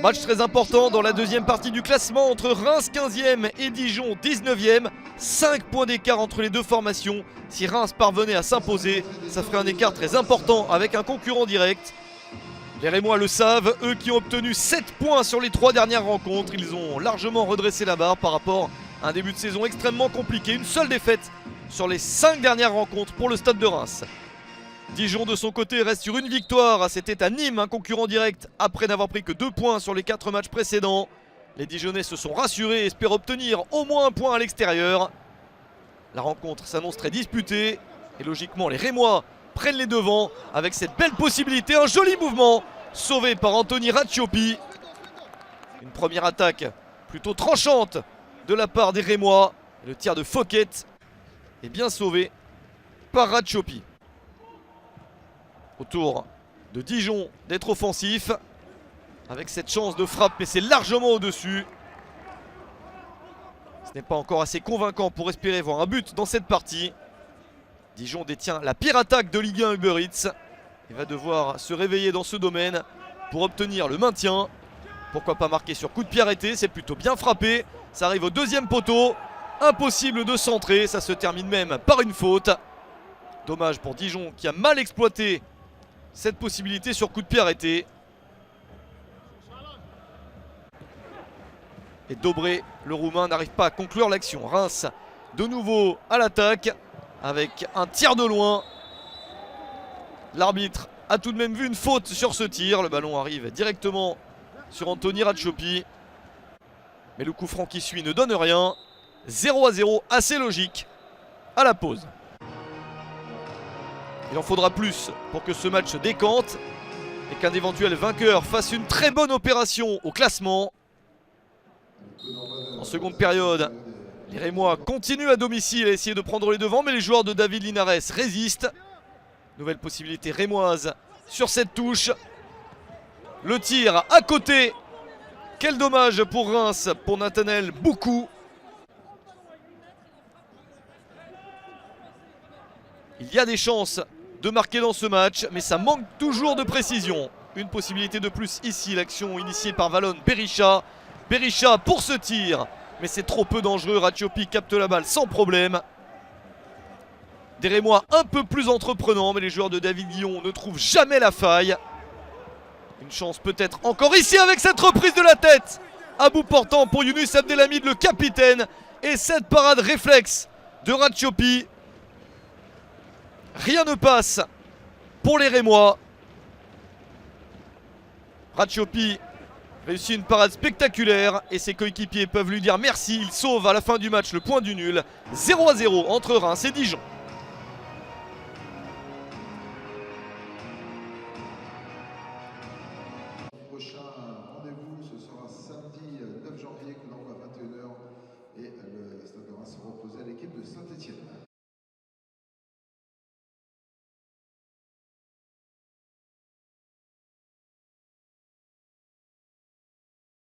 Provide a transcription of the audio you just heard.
Match très important dans la deuxième partie du classement entre Reims 15e et Dijon 19e. 5 points d'écart entre les deux formations. Si Reims parvenait à s'imposer, ça ferait un écart très important avec un concurrent direct. Les Rémois le savent, eux qui ont obtenu 7 points sur les 3 dernières rencontres. Ils ont largement redressé la barre par rapport à un début de saison extrêmement compliqué. Une seule défaite sur les 5 dernières rencontres pour le Stade de Reims. Dijon de son côté reste sur une victoire, c'était à Nîmes, un concurrent direct, après n'avoir pris que 2 points sur les 4 matchs précédents. Les Dijonnais se sont rassurés et espèrent obtenir au moins un point à l'extérieur. La rencontre s'annonce très disputée et logiquement les Rémois prennent les devants avec cette belle possibilité, un joli mouvement sauvé par Anthony Ratiopi. Une première attaque plutôt tranchante de la part des Rémois. Le tir de Fouquet est bien sauvé par Ratiopi. Autour de Dijon d'être offensif avec cette chance de frappe, mais c'est largement au-dessus. Ce n'est pas encore assez convaincant pour espérer voir un but dans cette partie. Dijon détient la pire attaque de Ligue 1 Uber Eats et va devoir se réveiller dans ce domaine pour obtenir le maintien. Pourquoi pas marquer sur coup de pied arrêté, c'est plutôt bien frappé. Ça arrive au deuxième poteau, impossible de centrer, ça se termine même par une faute. Dommage pour Dijon qui a mal exploité cette possibilité sur coup de pied arrêté. Et Dobré, le Roumain, n'arrive pas à conclure l'action. Reims de nouveau à l'attaque avec un tir de loin. L'arbitre a tout de même vu une faute sur ce tir. Le ballon arrive directement sur Anthony Ratiopi. Mais le coup franc qui suit ne donne rien. 0-0, assez logique à la pause. Il en faudra plus pour que ce match se décante et qu'un éventuel vainqueur fasse une très bonne opération au classement. En seconde période, les Rémois continuent à domicile à essayer de prendre les devants, mais les joueurs de David Linares résistent. Nouvelle possibilité rémoise sur cette touche. Le tir à côté. Quel dommage pour Reims, pour Nathanaël Boukou. Il y a des chances de marquer dans ce match, mais ça manque toujours de précision. Une possibilité de plus ici, l'action initiée par Valon Berisha. Berisha pour ce tir, mais c'est trop peu dangereux. Ratiopi capte la balle sans problème. Des Rémois un peu plus entreprenants, mais les joueurs de David Guillon ne trouvent jamais la faille. Une chance peut-être encore ici avec cette reprise de la tête à bout portant pour Younous Abdelhamid, le capitaine. Et cette parade réflexe de Ratiopi. Rien ne passe pour les Rémois. Ratiopi réussit une parade spectaculaire et ses coéquipiers peuvent lui dire merci. Il sauve à la fin du match le point du nul. 0-0 entre Reims et Dijon. Prochain